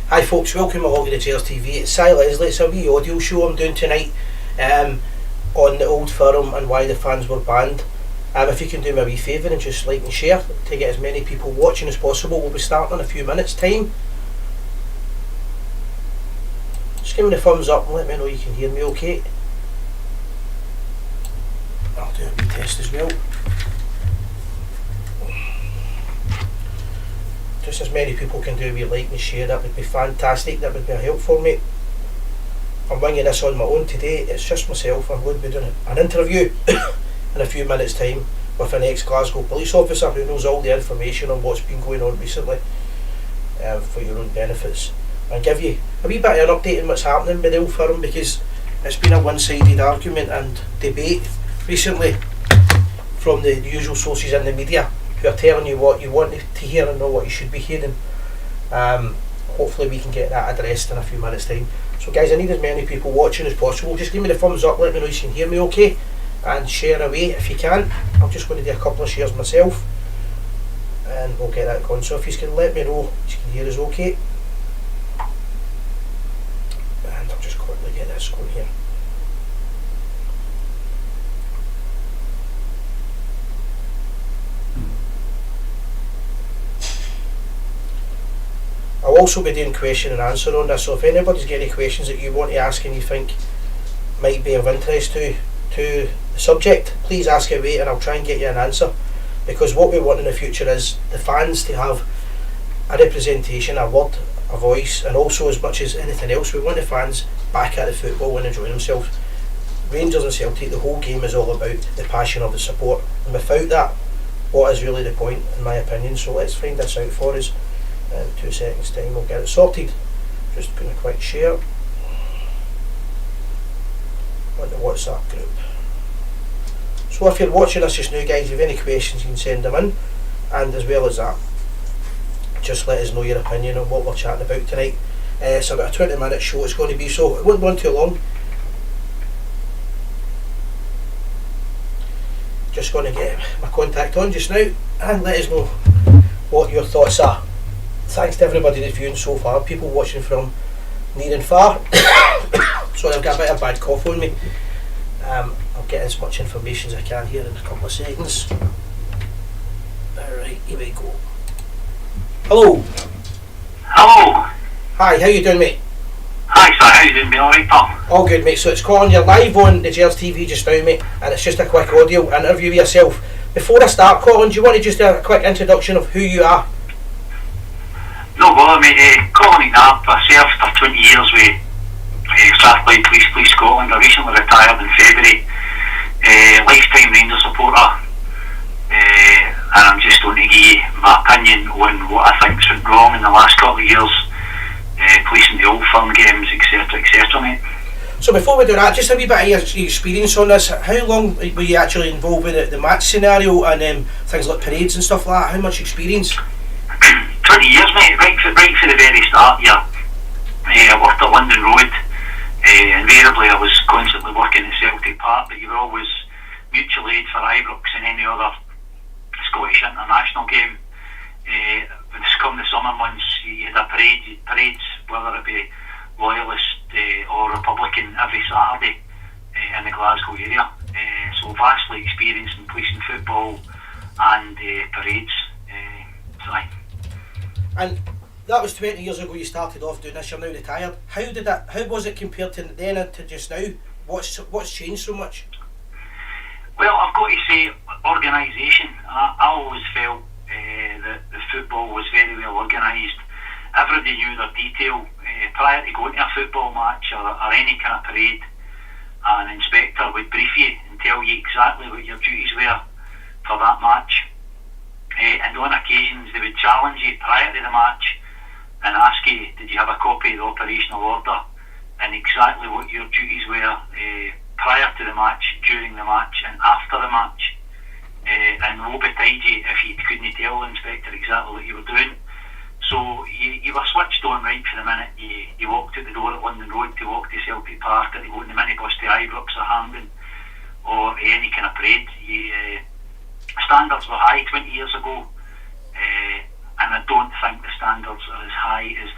Hi folks, welcome along to the Gers TV. It's Si Leslie. It's a wee audio show I'm doing tonight on the Old Firm and why the fans were banned. If you can do me a wee favour and just like and share to get as many people watching as possible. We'll be starting in a few minutes time. Just give me the thumbs up and let me know you can hear me okay. I'll do a wee test as well. Just as many people can do a wee like and share, that would be fantastic, that would be a help for me. I'm winging this on my own today, it's just myself. I'm going to be doing an interview in a few minutes time with an ex-Glasgow police officer who knows all the information on what's been going on recently for your own benefits, and give you a wee bit of an update on what's happening with the Old Firm, because it's been a one-sided argument and debate recently from the usual sources in the media who are telling you what you want to hear and not what you should be hearing. Hopefully we can get that addressed in a few minutes time. So guys, I need as many people watching as possible. Just give me the thumbs up, let me know you can hear me okay, and share away if you can. I'm just going to do a couple of shares myself and we'll get that going. So if you can let me know you can hear us okay, and I'll just quickly get this going here. I'll also be doing question and answer on this, so if anybody's got any questions that you want to ask and you think might be of interest to the subject, please ask away and I'll try and get you an answer, because what we want in the future is the fans to have a representation, a word, a voice, and also, as much as anything else, we want the fans back at the football and enjoying themselves. Rangers and Celtic, the whole game is all about the passion of the support, and without that, what is really the point, in my opinion? So let's find this out for us. In 2 seconds time we'll get it sorted. Just going to quick share on the WhatsApp group. So if you're watching us just now guys, if you have any questions you can send them in, and as well as that, just let us know your opinion on what we're chatting about tonight. It's about a 20-minute show it's going to be, so it won't run too long. Just going to get my contact on just now and let us know what your thoughts are. Thanks to everybody that's viewing so far, people watching from near and far. Sorry, I've got a bit of a bad cough on me. I'll get as much information as I can here in a couple of seconds. Alright, here we go. Hello. Hello. Hi, how you doing, mate? Hi, sir, how you doing, mate? Alright, pal? All good, mate. So it's Colin, you're live on the Gers TV just now, mate, and it's just a quick audio interview with yourself. Before I start, Colin, do you want to just do a quick introduction of who you are? No bother, mate. Colin McNabb. I served for 20 years with Strathclyde Police Scotland. I recently retired in February. Lifetime Rangers supporter. And I'm just going to give you my opinion on what I think's went wrong in the last couple of years, policing the Old Firm games, etc, etc, mate. So before we do that, just a wee bit of your experience on this. How long were you actually involved with the match scenario and things like parades and stuff like that? How much experience? 20 years, mate, right for the very start, yeah. I worked at London Road. Invariably I was constantly working at Celtic Park, but you were always mutual aid for Ibrox and any other Scottish international game. When it's come the summer months, you had parades, whether it be Loyalist or Republican, every Saturday in the Glasgow area. So vastly experienced in policing football and parades. And that was 20 years ago you started off doing this, you're now retired. How was it compared to then and to just now? What's changed so much? Well, I've got to say, organisation. I always felt that the football was very well organised. Everybody knew their detail. Prior to going to a football match or any kind of parade, an inspector would brief you and tell you exactly what your duties were for that match. And on occasions they would challenge you prior to the match and ask you, did you have a copy of the operational order and exactly what your duties were prior to the match, during the match and after the match, and woe betide you if you couldn't tell the inspector exactly what you were doing. So you were switched on right from the minute you walked out the door at London Road to walk to Celtic Park, or to go in the minibus to Ibrox or Hampden or any kind of parade. Standards were high 20 years ago, and I don't think the standards are as high as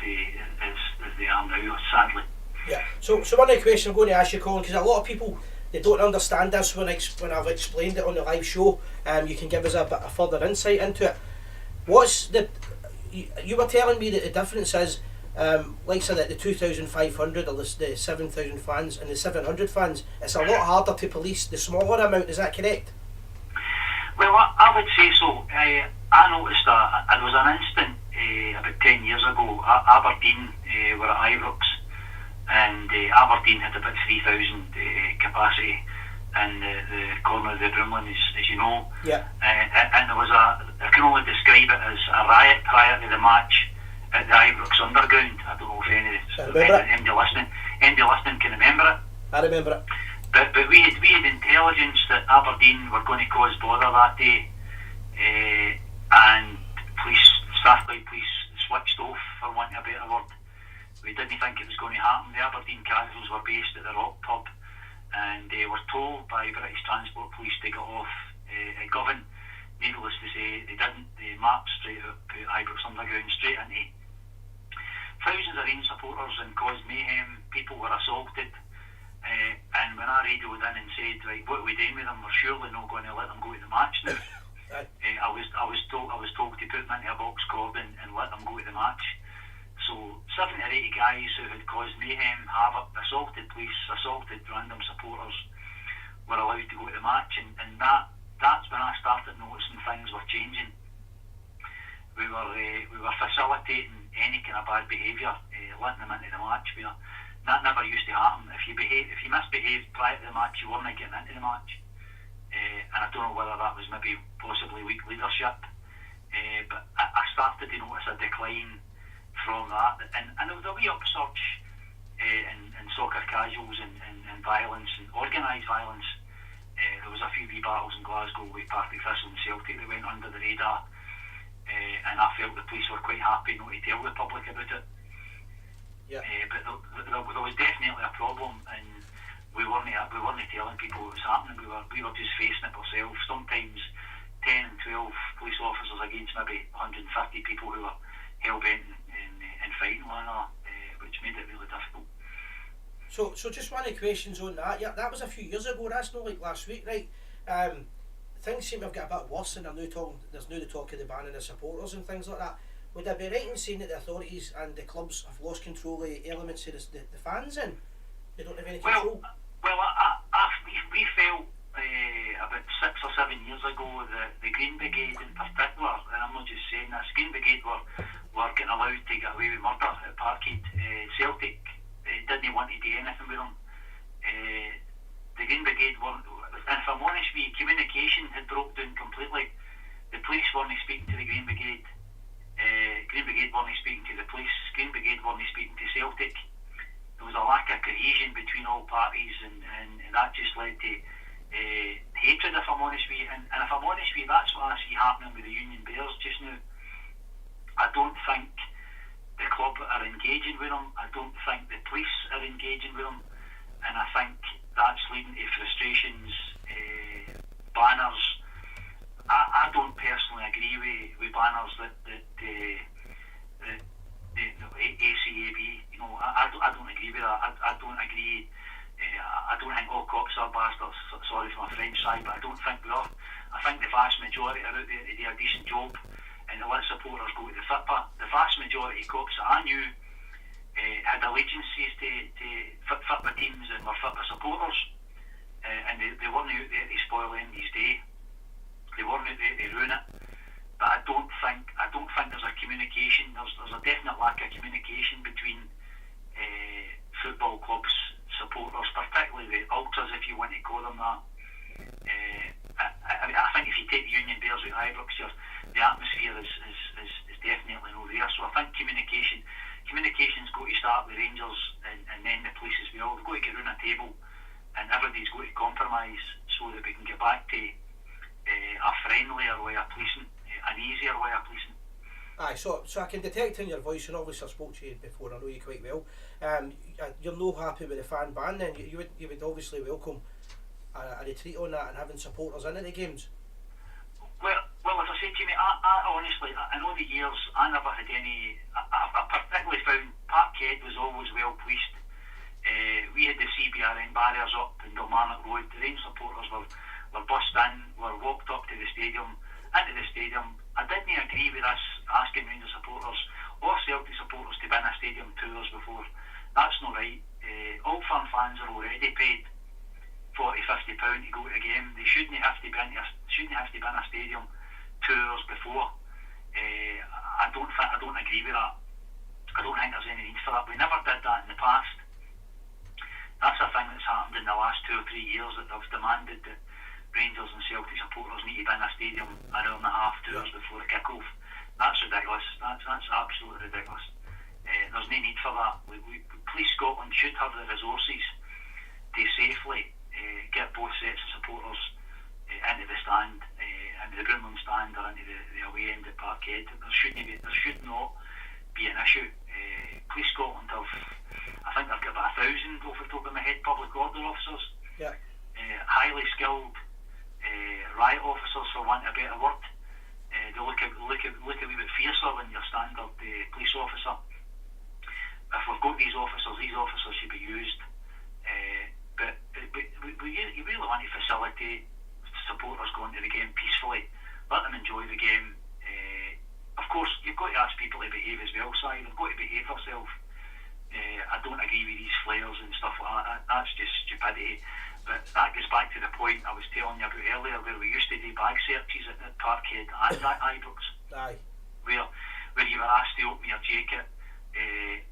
they are now, sadly. Yeah. So one of the questions I'm going to ask you, Colin, because a lot of people, they don't understand this when I've explained it on the live show. You can give us a bit of further insight into it. What's the? You were telling me that the difference is, like so that the 2,500 or the 7,000 fans and the 700 fans, it's a lot harder to police the smaller amount. Is that correct? Well, I would say so. I noticed that there was an incident about 10 years ago. Aberdeen were at Ibrox, and Aberdeen had about 3,000 capacity in the corner of the Broomlin, as you know. Yeah. And there was I can only describe it as a riot prior to the match at the Ibrox Underground. I don't know if anybody listening can remember it. I remember it. But we had intelligence that Aberdeen were going to cause bother that day, and Strathclyde police switched off, for want of a better word. We didn't think it was going to happen. The Aberdeen Casuals were based at the Rock Pub, and they were told by British Transport Police to get off at Govan. Needless to say, they didn't. They marched straight up Ibrox Underground, straight into thousands of Rangers supporters, and caused mayhem. People were assaulted. And when I radioed in and said, right, what are we doing with them? We're surely not going to let them go to the match now. I was told to put them into a box cordon and let them go to the match. So 70 or 80 guys who had caused mayhem, havoc, assaulted police, assaulted random supporters, were allowed to go to the match, and that's when I started noticing things were changing. We were facilitating any kind of bad behaviour, letting them into the match. That never used to happen. If you misbehaved prior to the match, you weren't getting into the match. And I don't know whether that was maybe possibly weak leadership, but I started to notice a decline from that. And there was a wee upsurge in soccer casuals and violence and organised violence. There was a few wee battles in Glasgow with Partick Thistle and Celtic that went under the radar, and I felt the police were quite happy not to tell the public about it. Yeah. But there was definitely a problem, and we weren't telling people what was happening. We were just facing it ourselves. Sometimes 10 and 12 police officers against maybe 150 people who were hell bent in fighting one another, which made it really difficult. So just one of the questions on that. Yeah, that was a few years ago. That's not like last week, right? Things seem to have got a bit worse, and there's now the talk of the banning of supporters and things like that. Would I be right in saying that the authorities and the clubs have lost control of elements of the fans in? They don't have any control? Well, we felt about 6 or 7 years ago that the Green Brigade in particular, and I'm not just saying this, Green Brigade were getting allowed to get away with murder at Parkhead. Celtic didn't want to do anything with them. The Green Brigade weren't, and if I'm honest with you, communication had broke down completely. The police weren't speaking to the Green Brigade. Green Brigade weren't speaking to the police. Green Brigade weren't speaking to Celtic. There was a lack of cohesion between all parties, and that just led to hatred, if I'm honest with you. And if I'm honest with you, that's what I see happening with the Union Bears just now. I don't think the club are engaging with them. I don't think the police are engaging with them. And I think that's leading to frustrations, banners. I don't personally agree with banners that the ACAB, I don't agree with that. I don't agree. I don't think all cops are bastards. Sorry for my French side, but I don't think we are. I think the vast majority are out there to do a decent job, and they let supporters go to the FITPA. The vast majority of cops that I knew had allegiances to FITPA teams and were FITPA supporters, and they weren't out there to spoil anybody's day. They weren't out there to ruin it. But I don't think there's a communication. There's a definite lack of communication between football clubs, supporters, particularly the ultras, if you want to call them that. I think if you take the Union Bears at Ibrox, the atmosphere is definitely not there. So I think communication's got to start with Rangers and then the police as well. They've got to get around a table, and everybody's got to compromise so that we can get back to a friendlier way of policing, an easier way of policing. Aye, so I can detect in your voice, and obviously I spoke to you before, I know you quite well. You're not happy with the fan ban then? You would obviously welcome a retreat on that and having supporters into the games? Well, as I said to you, mate, I honestly, in all the years, I never had any. I particularly found Parkhead was always well policed. We had the CBRN barriers up in Kilmarnock Road. The Rangers supporters were bussed in, were walked up to the stadium, into the stadium. I didn't agree with us asking Rangers supporters or Celtic supporters to bin a stadium 2 hours before. That's not right. All Firm fans are already paid £40-50 to go to a game. They shouldn't have to bin a stadium 2 hours before. I don't agree with that. I don't think there's any need for that. We never did that in the past. That's a thing that's happened in the last 2 or 3 years, that they've demanded that Rangers and Celtic supporters need to bin a stadium an hour and a half, 2 hours before the kick-off. That's ridiculous. That's absolutely ridiculous. There's no need for that. Police Scotland should have the resources to safely get both sets of supporters into the stand, into the Broomloan stand or into the away end at Parkhead. There should not be an issue. Police Scotland have, I think they've got about 1,000 off the top of my head, public order officers. Yeah. Highly skilled riot officers, for want of a better word. They look a wee bit fiercer than your standard police officer. If we've got these officers should be used. But you really want to facilitate supporters going to the game peacefully, let them enjoy the game. Of course, you've got to ask people to behave as well, Si. They've got to behave themselves. I don't agree with these flares and stuff like that. That's just stupidity. But that goes back to the point I was telling you about earlier, where we used to do bag searches at Parkhead and at Ibrox. Aye. Where you were asked to open your jacket.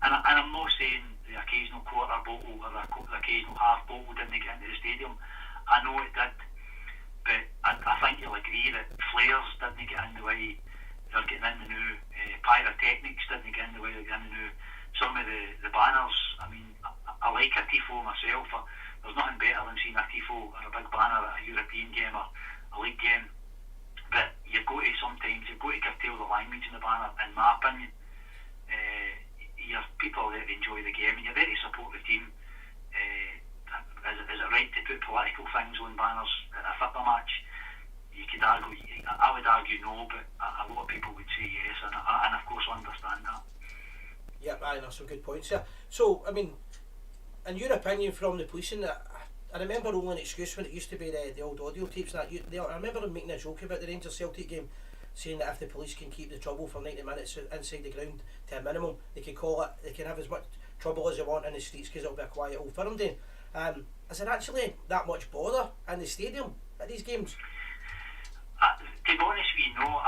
And I'm not saying the occasional quarter bottle or the occasional half bottle didn't get into the stadium. I know it did. But I think you'll agree that flares didn't get in the way they're getting in the new. Pyrotechnics didn't get in the way they're getting in the new. Some of the banners, I mean, I like a tifo myself. There's nothing better than seeing a tifo or a big banner at a European game or a league game. But you've got to curtail the language in the banner, in my opinion. You're people there to enjoy the game and you're there to support the team. Is it right to put political things on banners at a football match? You could argue, I would argue no, but a lot of people would say yes, and of course I understand that. Yep, aye, that's some good points here. So, I mean, in your opinion from the policing, I remember only an excuse when it used to be the old audio tapes. I remember them making a joke about the Rangers Celtic game, saying that if the police can keep the trouble for 90 minutes inside the ground to a minimum, they can have as much trouble as they want in the streets because it'll be a quiet Old Firm day. Is there actually that much bother in the stadium at these games? To be honest with you, no.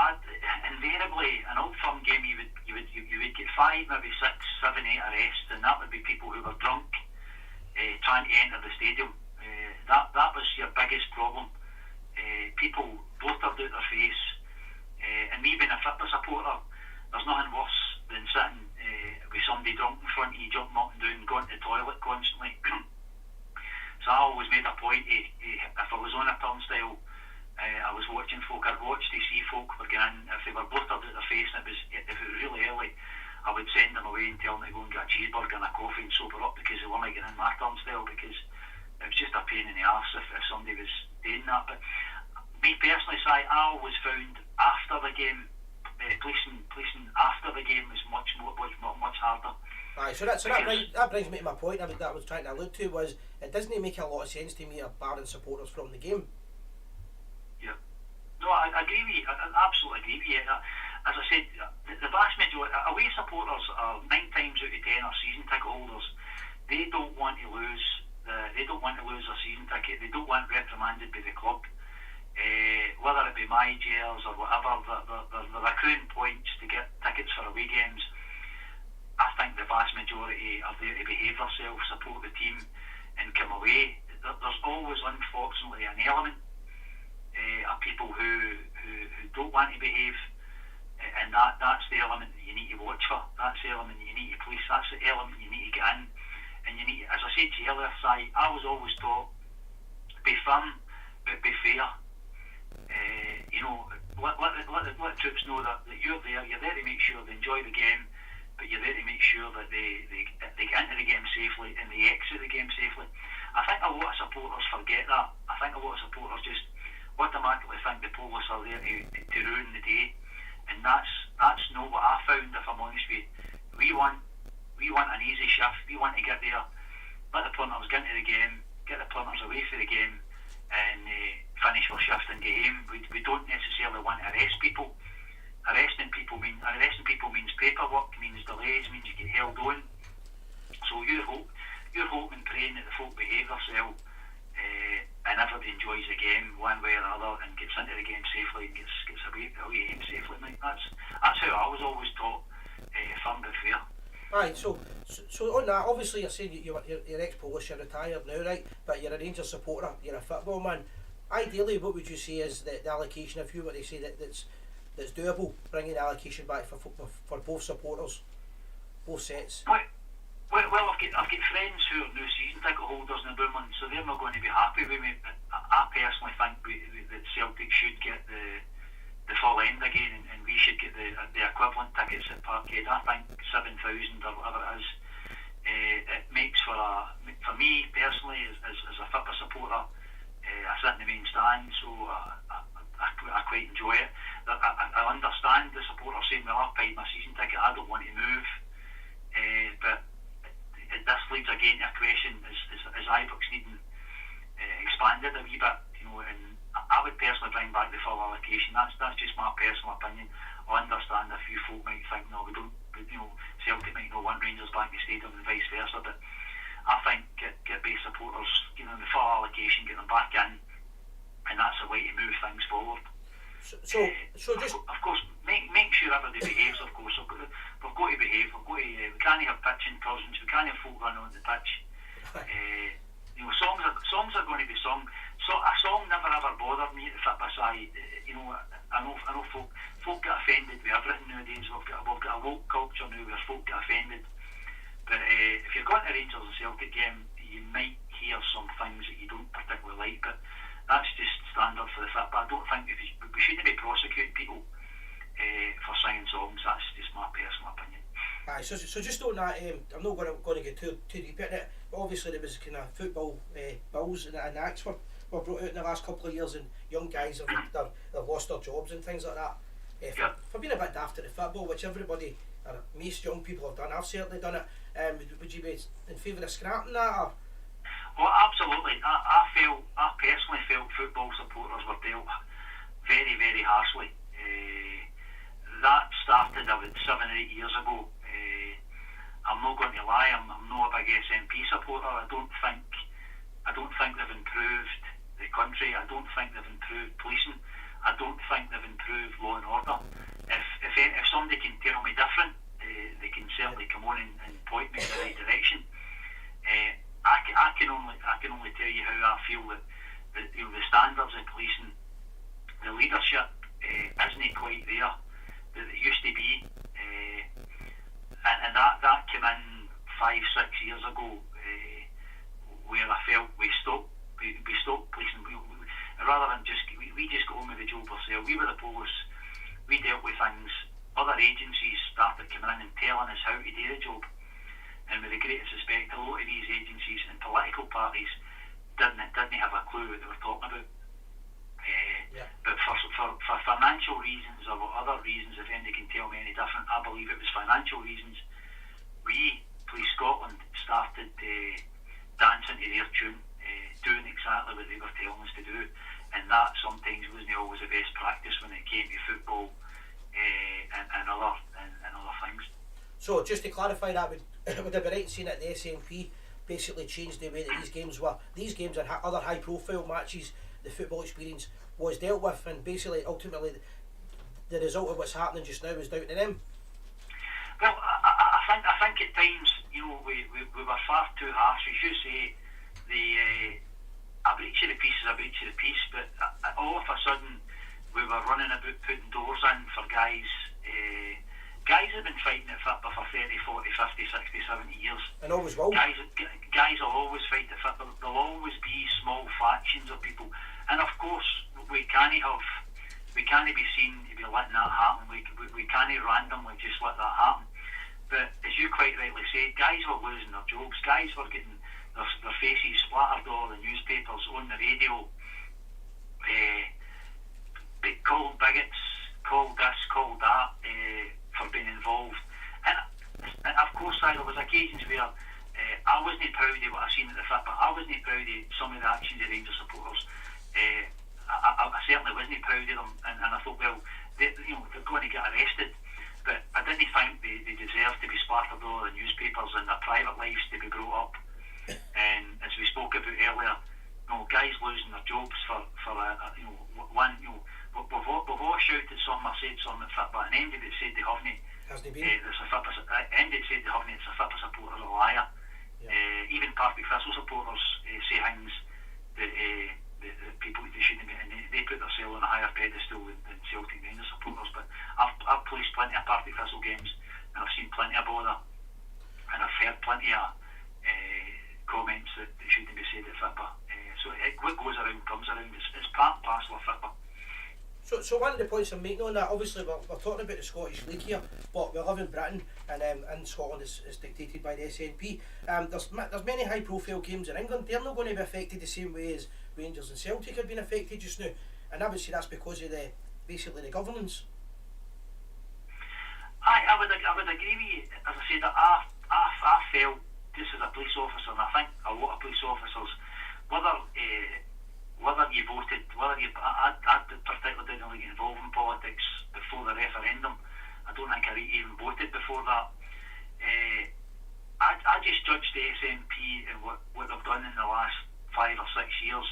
Invariably, an Old Firm game, you would get 5, maybe 6, 7, 8 arrests, and that would be people who were drunk trying to enter the stadium. That was your biggest problem. People blotted out their face, and me being a football supporter, there's nothing worse than sitting with somebody drunk in front of you, jumping up and down, going to the toilet constantly. So I always made a point if I was on a turnstile, I was watching folk, I'd watch to see folk were going in. If they were blotted out their face and if it was really early, I would send them away and tell them to go and get a cheeseburger and a coffee and sober up, because they weren't getting in my turnstile, because it was just a pain in the arse if somebody was doing that. But me personally, I always found after the game, policing after the game was much harder. Aye, so that brings me to my point that I was trying to allude to, was it doesn't make a lot of sense to me of barring supporters from the game. Yeah. No, I agree with you. I absolutely agree with you. As I said, the vast majority, away supporters are 9 times out of 10 are season ticket holders. They don't want to lose their season ticket. They don't want reprimanded by the club. Whether it be my Gers or whatever, they're accruing points to get tickets for away games. I think the vast majority are there to behave themselves, support the team and come away. There's always, unfortunately, an element of people who don't want to behave, and that's the element that you need to watch for. That's the element that you need to police. That's the element you need to get in. And you need, as I said to you earlier, I was always taught, be firm but be fair. Let the troops know that you're there to make sure they enjoy the game, but you're there to make sure that they get into the game safely and they exit the game safely. I think a lot of supporters forget that. I think a lot of supporters just automatically think the police are there to ruin the day, and that's not what I found, if I'm honest with you. We want We want an easy shift. We want to get there, let the punters get into the game, get the punters away from the game, and finish our shift and get home. We don't necessarily want to arrest people. Arresting people means paperwork, means delays, means you get held on. So you're hoping and praying that the folk behave themselves, and everybody enjoys the game one way or another, and gets into the game safely and gets away home safely. Mate. That's how I was always taught from before. Aye, so on that, obviously you're saying you're ex-police, you're retired now, right? But you're a Rangers supporter, you're a football man. Ideally, what would you say is the allocation, if you were to say that's doable, bringing the allocation back for both supporters, both sets? Well, I've got friends who are new season ticket holders in Boomland, so they're not going to be happy with me. I personally think that Celtic should get the full end again, and we should get the equivalent tickets at Parkhead. I think 7,000 or whatever it is. It makes for me personally as a football supporter. I sit in the main stand, so I quite enjoy it. I understand the supporters saying, "Well, I've paid my season ticket. I don't want to move," but this leads again to a question: is Ibrox needing expanded a wee bit? And I would personally bring back the full allocation. That's just my personal opinion. I understand a few folk might think, no, we don't. Celtic might not want Rangers back in the stadium and vice versa. But I think get base supporters, the full allocation, get them back in, and that's a way to move things forward. So just of course, make sure everybody behaves. Of course, we've got to behave. We can't have pitching cousins. We can't have folk running on the pitch. Songs are going to be sung. So a song never ever bothered me at the football side. I know folk get offended with everything nowadays. We've got a woke culture now where folk get offended. But if you're going to Rangers and Celtic game, you might hear some things that you don't particularly like. But that's just standard for the football. I don't think we shouldn't be prosecuting people for singing songs. That's just my personal opinion. Aye, so just on that, I'm not going to get too deep into it, but obviously there was kind of football bills and acts were brought out in the last couple of years, and young guys have lost their jobs and things like that. For being a bit daft at the football, which everybody, or most young people have done, I've certainly done it, would you be in favour of scrapping that? Or? Well, absolutely. I personally felt football supporters were dealt very, very harshly. That started about 7 or 8 years ago. I'm not going to lie, I'm not a big SNP supporter. I don't think they've improved the country. I don't think they've improved policing. I don't think they've improved law and order. If somebody can tell me different, they can certainly come on and point me in the right direction. I can only tell you how I feel that the standards of policing, the leadership isn't quite there that it used to be, and that came in 5-6 years ago, where I felt we stopped policing. Rather than we just got on with the job ourselves. We were the police. We dealt with things. Other agencies started coming in and telling us how to do the job. And with the greatest respect, a lot of these agencies and political parties didn't have a clue what they were talking about. But for financial reasons or other reasons, if anybody can tell me any different, I believe it was financial reasons. We, Police Scotland, started dancing to their tune, doing exactly what they were telling us to do, and that sometimes wasn't always the best practice when it came to football and other things. So just to clarify that, would I be right saying that the SNP basically changed the way that these games and other high profile matches, the football experience was dealt with, and basically ultimately the result of what's happening just now is down to them? Well, I think at times we were far too harsh. As you say, a breach of the peace is a breach of the peace, but all of a sudden we were running about putting doors in for guys. Guys have been fighting at football for 30, 40, 50, 60, 70 years. And always will. Guys will always fight at football. There'll always be small factions of people. And of course, we can't be seen to be letting that happen. We can't randomly just let that happen. But as you quite rightly say, guys were losing their jobs. Guys were getting their faces splattered all the newspapers, on the radio. Called bigots, called this, called that, for being involved. And of course, there was occasions where I wasn't proud of what I seen at the fit, but I wasn't proud of some of the actions of Rangers supporters. I certainly wasn't proud of them, and I thought, well, they're going to get arrested, but I didn't think they deserved to be splattered all the newspapers and their private lives to be brought up. And as we spoke about earlier, guys losing their jobs for one, we've all shouted some or said some at fit, but an MD that said they haven't. Hasn't been? There's a FIPA MD that said they haven't. It's a FIPA supporter a liar. Yeah. Even Partick Thistle supporters say things that people they shouldn't be, and they put themselves on a higher pedestal than Celtic Rangers supporters. But I've policed plenty of Partick Thistle games, and I've seen plenty of bother, and I've heard plenty of comments that shouldn't be said at FIPA. So what goes around comes around. It's part and parcel of FIPA. So one of the points I'm making on that, obviously we're talking about the Scottish League here, but we live in Britain, and Scotland is dictated by the SNP. There's many high profile games in England. They're not going to be affected the same way as Rangers and Celtic have been affected just now, and I would say that's because of basically the governance. I would agree with you. As I said, I felt this as a police officer, and I think a lot of police officers, whether you voted, I particularly didn't really get involved in politics before the referendum. I don't think I even voted before that. I just judged the SNP and what they've done in the last 5 or 6 years.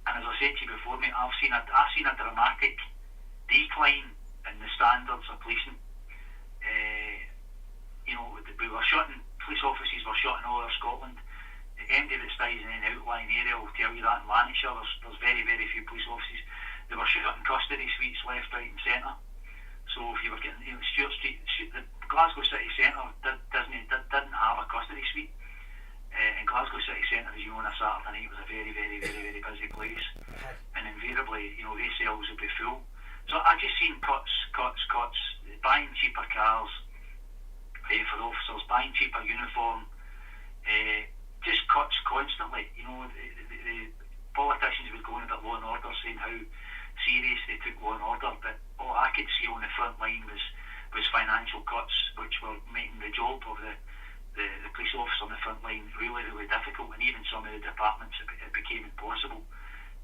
And as I said to you before, mate, I've seen a dramatic decline in the standards of policing. We were shutting police offices were shut in all over Scotland. The MD that stays in an outlying area will tell you that in Lanarkshire there's very, very few police offices. They were shutting custody suites left, right and centre. So if you were getting Stewart Street, the Glasgow City Centre didn't have a custody suite. And Glasgow City Centre, as you know, on a Saturday night was a very, very, very, very busy place. And invariably, these cells would be full. So I just seen cuts, buying cheaper cars for officers, buying cheaper uniform, just cuts constantly. The politicians would go in about law and order, saying how serious they took law and order, but all I could see on the front line was financial cuts, which were making the job of the police officer on the front line really, really difficult, and even some of the departments it became impossible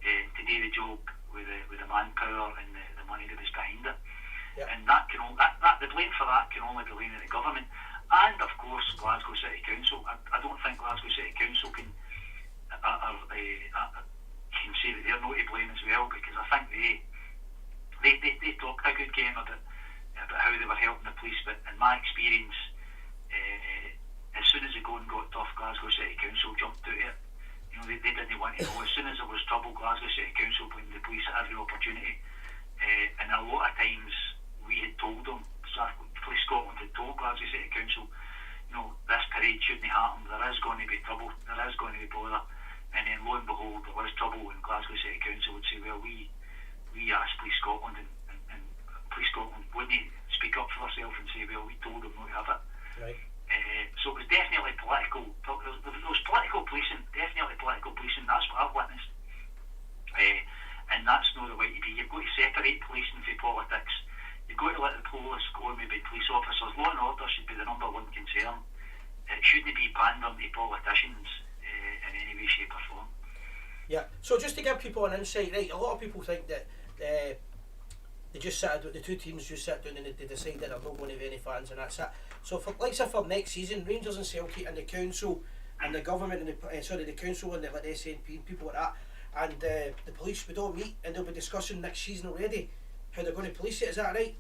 to do the job with the manpower and the money that was behind it. Yep. And the blame for that can only be laid at the government, and of course Glasgow City Council. I don't think Glasgow City Council can say that they're not to blame as well, because I think they talked a good game about how they were helping the police, but in my experience, as soon as the going got tough, Glasgow City Council jumped out of it. They didn't want to know. As soon as there was trouble, Glasgow City Council blamed the police at every opportunity, and a lot of times we had told them, Police Scotland had told Glasgow City Council, this parade shouldn't happen, there is going to be trouble, there is going to be bother, and then lo and behold there was trouble, and Glasgow City Council would say, well, we asked Police Scotland, and Police Scotland wouldn't speak up for themselves and say, well, we told them not to have it. Right. So it was definitely political. There was political policing, definitely political policing. That's what I've witnessed, and that's not the way to be. You've got to separate policing from politics. You've got to let the police go and maybe police officers. Law and order should be the number one concern. It shouldn't be pandering to politicians in any way, shape or form. Yeah. So just to give people an insight, right? A lot of people think that they just the two teams just sat down and they decide that they're not going to have any fans and that's it. So for next season, Rangers and Celtic and the council and the government and the council and the SNP and people like that, and the police would all meet and they'll be discussing next season already how they're going to police it. Is that right?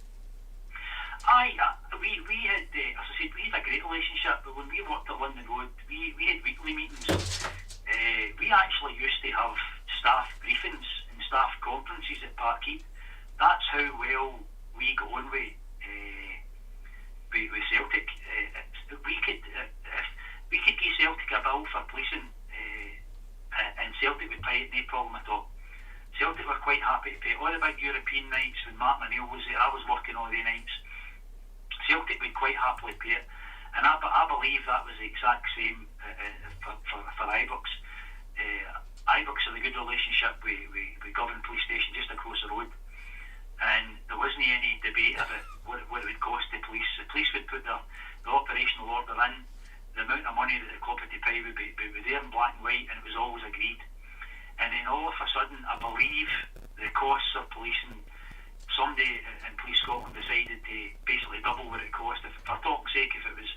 We had, as I said, we had a great relationship, but when we worked at London Road, we had weekly meetings. We actually used to have staff briefings and staff conferences at Parkhead. That's how well we got on with Celtic. We could give Celtic a bill for policing, and Celtic would pay it, no problem at all. Celtic were quite happy to pay all the big European nights when Mark O'Neill was there. I was working all the nights. Celtic would quite happily pay it, and I believe that was the exact same for Ibrox. Ibrox had a good relationship with Govan Police Station just across the road, and there wasn't any debate about what it would cost the police. The police would put their order in, the amount of money that the club had to pay would be there in black and white, and it was always agreed. And then all of a sudden, I believe the costs of policing, somebody in Police Scotland decided to basically double what it cost. If, for talk's sake, if it was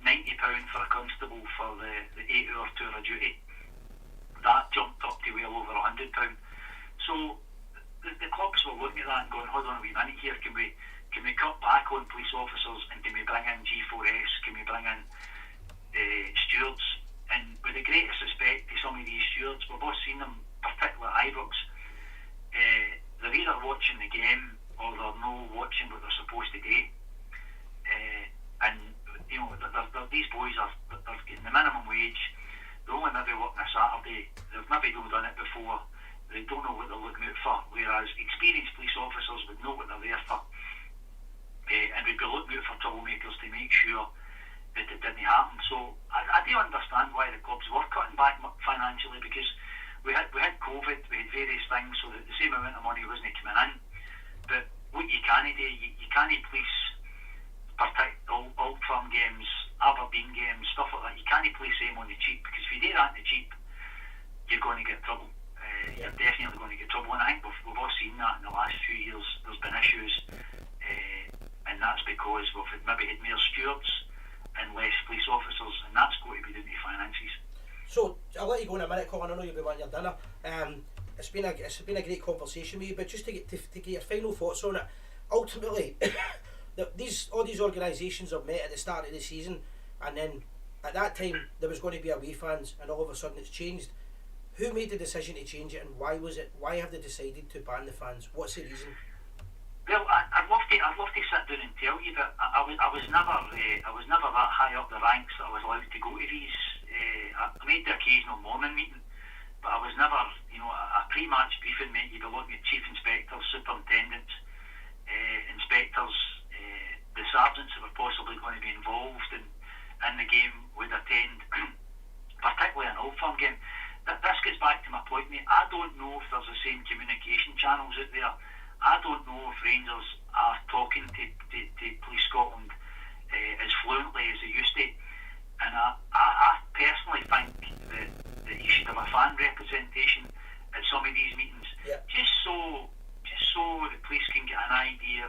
£90 for a constable for the 8-hour tour of duty, that jumped up to well over £100. So the clubs were looking at that and going, hold on a wee minute here, can we cut back on police officers, and can we bring in G4S, can we bring in stewards? And with the greatest respect to some of these stewards, we've all seen them, particularly at Ibrox, they're either watching the game or they're not watching what they're supposed to do. And you know, these boys they're getting the minimum wage. They're only maybe working a Saturday. They've maybe not done it before. They don't know what they're looking out for. Whereas experienced police officers would know what they're there for, and would be looking out for troublemakers to make sure that it didn't happen. So I do understand why the clubs were cutting back financially, because we had COVID, we had various things, so that the same amount of money wasn't coming in. But what you can't do, you can't police Old Firm games, Aberdeen games, stuff like that. You can't police them on the cheap, because if you do that on the cheap, you're going to get trouble. You're definitely going to get trouble, and I think we've all seen that in the last few years. There's been issues, and that's because we've maybe had more stewards and less police officers, and that's going to be down to finances. So I'll let you go in a minute, Colin. I know you'll be wanting your dinner. It's been a great conversation with you, but just to get your final thoughts on it. Ultimately, all these organisations have met at the start of the season, and then at that time there was going to be away fans, and all of a sudden it's changed. Who made the decision to change it, and why was it? Why have they decided to ban the fans? What's the reason? Well, I'd love to sit down and tell you, but I was never that high up the ranks that I was allowed to go to these. I made the occasional morning meeting, but I was never, a pre-match briefing meant you'd be looking at chief inspectors, superintendents, inspectors, the sergeants that were possibly going to be involved in the game would attend, particularly an Old Firm game. This gets back to my point, mate. I don't know if there's the same communication channels out there. I don't know if Rangers are talking to Police Scotland as fluently as they used to. And I personally think that you should have a fan representation at some of these meetings, just so the police can get an idea,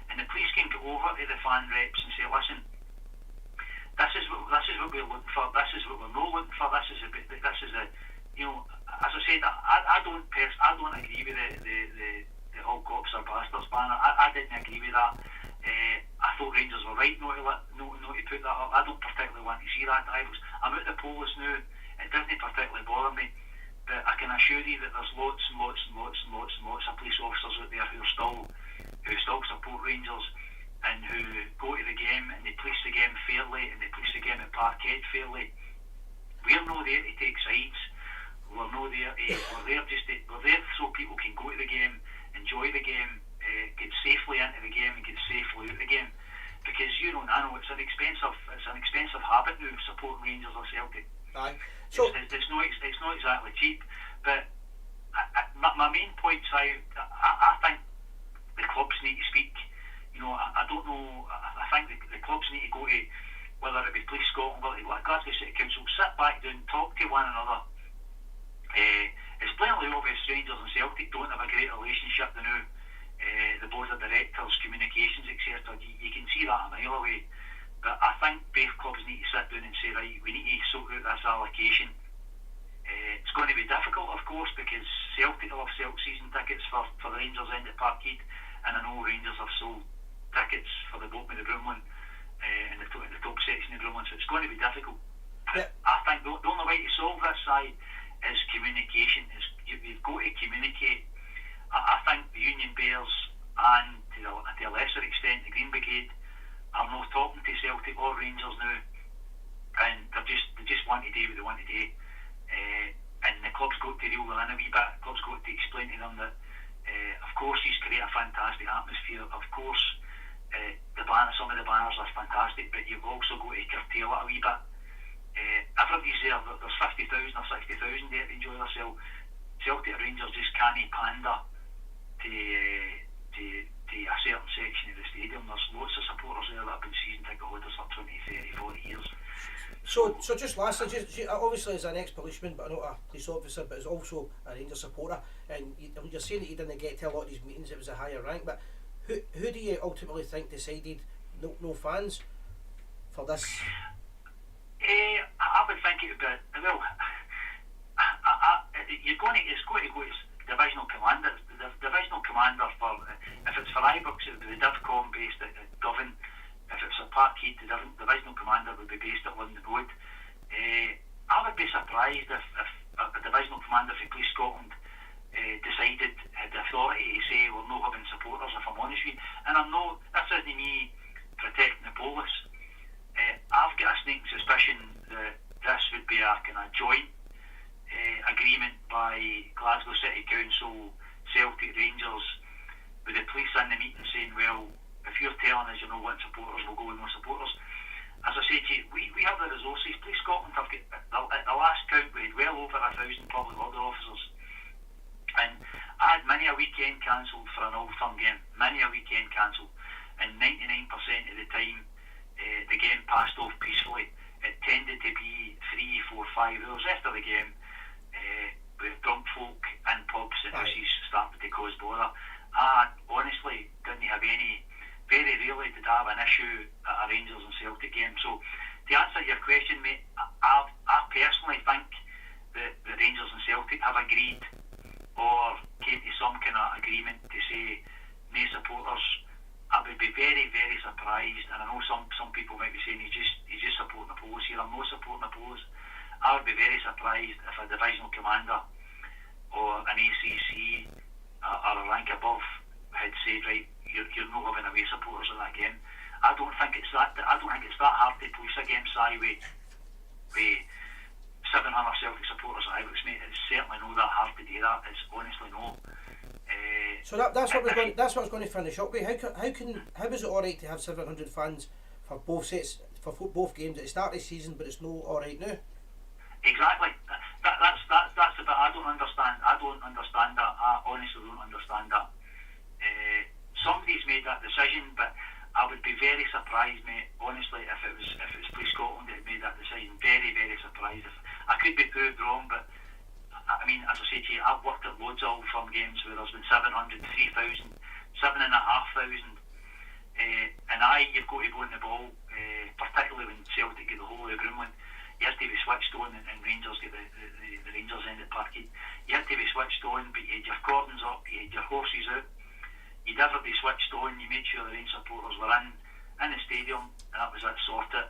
and the police can go over to the fan reps and say, listen, this is what we're looking for. This is what we're not looking for. This is as I said, I don't agree with the all cops are bastards banner. I didn't agree with that. I thought Rangers were right not to put that up. I don't particularly want to see that. I'm out the polls now. It doesn't particularly bother me, but I can assure you that there's lots and lots of police officers out there who still support Rangers, and who go to the game and they police the game fairly, and they police the game at Parkhead fairly. We're not there to take sides. We're there so people can go to the game, enjoy the game, get safely into the game and get safely out of the game. Because I know it's an expensive habit now, supporting Rangers or Celtic. Aye. So it's not exactly cheap. But my main points, I think the clubs need to speak. I don't know. I think the clubs need to go to, whether it be Police Scotland, whether it be Glasgow City Council, sit back down, talk to one another. It's plainly obvious Rangers and Celtic don't have a great relationship now. The board of directors, communications, etc. You can see that a mile away. But I think both clubs need to sit down and say, right, we need to sort out this allocation. It's going to be difficult, of course, because Celtic will have Celtic season tickets for the Rangers end at Parkhead, and I know Rangers have sold tickets for the bottom of the Broomland in the top section of the Broomland, so it's going to be difficult. But I think the only way to solve this side is communication. You've got to communicate. I think the Union Bears, and to a lesser extent the Green Brigade, are not talking to Celtic or Rangers now, and they just want to do what they want to do. And the club's got to reel them in a wee bit. The club's got to explain to them that, of course, you create a fantastic atmosphere. Of course, some of the banners are fantastic, but you've also got to curtail it a wee bit. Everybody's there. There's 50,000 or 60,000 there to enjoy themselves. Celtic Rangers just can't pander to a certain section of the stadium. There's lots of supporters there that have been season ticket holders for 20, 30, 40 years. So just lastly, obviously as an ex-policeman, but not a police officer, but as also a Rangers supporter, and you're saying that you didn't get to a lot of these meetings, it was a higher rank, but who do you ultimately think decided no fans for this? I would think it would be, well, it's going to go to divisional commander. The divisional commander for, if it's for Ibrox, it would be the DivCom based at Govan. If it's a Parkhead, the divisional commander would be based at London Road. I would be surprised if a divisional commander for Police Scotland decided, had the authority to say we're not having supporters, if I'm honest with you. And this isn't me protecting the police. I've got a sneaking suspicion that this would be a kind of joint agreement by Glasgow City Council, Celtic, Rangers, with the police in the meeting saying, well, if you're telling us you don't want supporters, we'll go with no supporters. As I say to you, we have the resources. Police Scotland have got, at the last count, we had well over 1,000 public order officers. And I had many a weekend cancelled for an Old Firm game, many a weekend cancelled. And 99% of the time, the game passed off peacefully. It tended to be 3, 4, 5 hours after the game, with drunk folk in pubs and houses started to cause bother. I honestly didn't have any, very rarely did I have an issue at a Rangers and Celtic game. So to answer your question, mate, I personally think that the Rangers and Celtic have agreed or came to some kind of agreement to say no supporters. I would be very, very surprised, and I know some people might be saying he's just supporting the police here. I'm not supporting the police. I would be very surprised if a divisional commander or an ACC or a rank above had said, right, you're not having away supporters in that game. I don't think it's that hard to police a game, with 700 Celtic supporters at Ibrox, mate. It's certainly not that hard to do that. It's honestly not. So that's what I was going to finish up with. How is it all right to have 700 fans for both sets, for both games at the start of the season, but it's not all right now? Exactly. That's the bit I don't understand. I don't understand that. I honestly don't understand that. Somebody's made that decision, but I would be very surprised, mate. Honestly, if it was Police Scotland that had made that decision, very, very surprised. I could be proved wrong, but I mean, as I say to you, I've worked at loads of Old Firm games where there's been 700, 3,000, 7,500, and you've got to go in the ball, particularly when Celtic get the whole of the Broomland. You have to be switched on, and Rangers get the Rangers end at Parkhead. You had to be switched on, but you had your cordons up, you had your horses out. You'd never be switched on. You made sure the Rangers supporters were in the stadium, and that was it, sorted.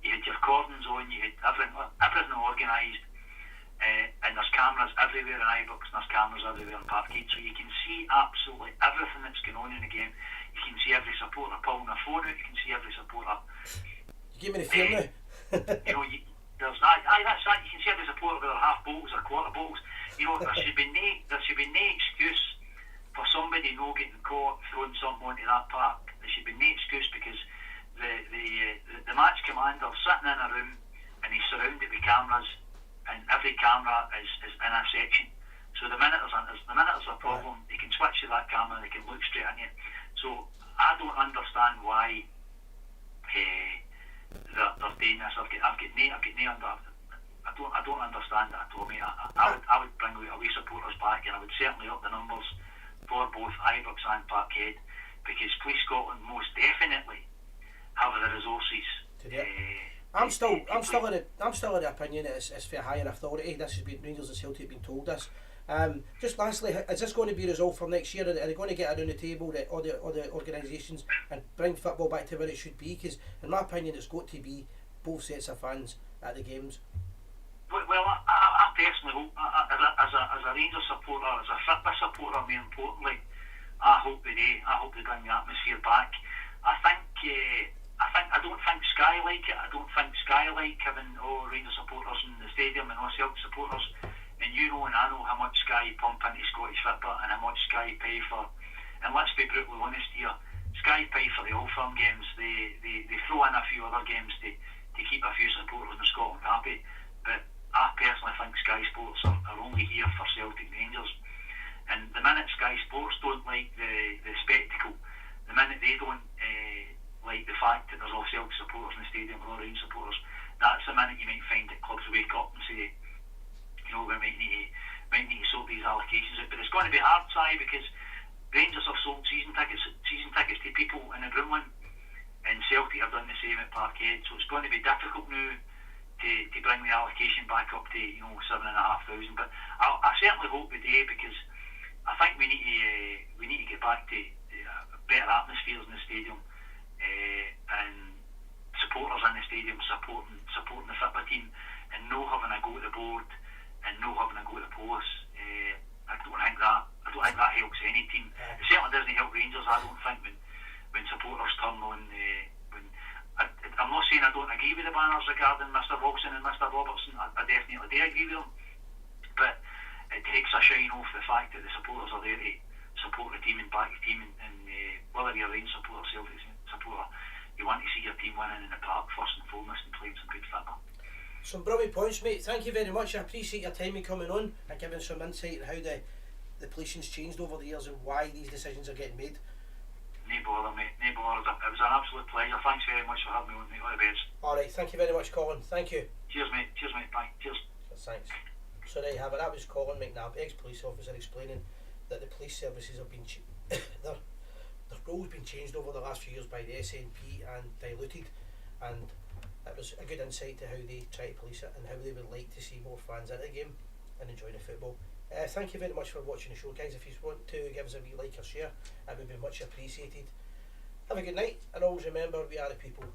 You had your cordons on, you had everything organised, and there's cameras everywhere in Ibrox, and there's cameras everywhere in Parkhead, so you can see absolutely everything that's going on in the game. You can see every supporter pulling their phone out. You can see every supporter. You give me the feel now. That's that. You can see every supporter with their half bottles or quarter bottles. There should be no excuse for somebody not getting caught throwing something onto that park. There should be no excuse, because the match commander's sitting in a room and he's surrounded with cameras, and every camera is in a section. So the minute there's a problem, they can switch to that camera and they can look straight in you. So I don't understand why they're doing this. I don't understand that at all, mate. I would bring away supporters back, and I would certainly up the numbers for both Ibrox and Parkhead, because Police Scotland most definitely have the resources. I'm still of the opinion that it's for a higher authority. This has been Rangers and Celtic being told this. Just lastly, is this going to be resolved for next year? Are they going to get around the table, all the organisations, and bring football back to where it should be? Because in my opinion, it's got to be both sets of fans at the games. Well, I personally hope, as a Rangers supporter, as a football supporter, more importantly, I hope they bring the atmosphere back. I don't think Sky like it. I don't think Sky like having all Rangers supporters in the stadium and all Celtic supporters. And and I know how much Sky pump into Scottish football and how much Sky pay for. And let's be brutally honest here, Sky pay for the Old Firm games. They throw in a few other games to keep a few supporters in Scotland happy. But I personally think Sky Sports are only here for Celtic Rangers. And the minute Sky Sports don't like the spectacle, the minute they don't like the fact that there's all Celtic supporters in the stadium and all Rangers supporters, that's the minute minute you might find that clubs wake up and say, you know, we might need to sort these allocations out. But it's going to be hard, Si, because Rangers have sold season tickets to people in the Broomland, and Celtic have done the same at Parkhead. So it's going to be difficult now to bring the allocation back up to 7,500. But I certainly hope we do, because I think we need to get back to better atmospheres in the stadium, and supporters in the stadium supporting the football team, and no having a go at the board and no having a go at the police. I don't think that helps any team. It certainly doesn't help Rangers. I don't think when supporters turn on. I'm not saying I don't agree with the banners regarding Mr. Wilson and Mr. Robertson. I definitely do agree with them, but it takes a shine off the fact that the supporters are there to support the team and back the team, and whether you're a Rangers supporter, Celtic supporter, you want to see your team winning in the park first and foremost and playing some good football. Some brilliant points, mate. Thank you very much. I appreciate your time in coming on and giving some insight on how the policing's changed over the years and why these decisions are getting made. No bother, mate. No bother. It was an absolute pleasure. Thanks very much for having me on, mate. All the best. Alright, thank you very much, Colin. Thank you. Cheers, mate. Cheers, mate. Bye. Cheers. Thanks. So there you have it. That was Colin McNabb, ex-police officer, explaining that the police services have been their roles been changed over the last few years by the SNP and diluted, and it was a good insight to how they try to police it and how they would like to see more fans at the game and enjoy the football. Thank you very much for watching the show, guys. If you want to give us a wee like or share, it would be much appreciated. Have a good night, and always remember, we are the people.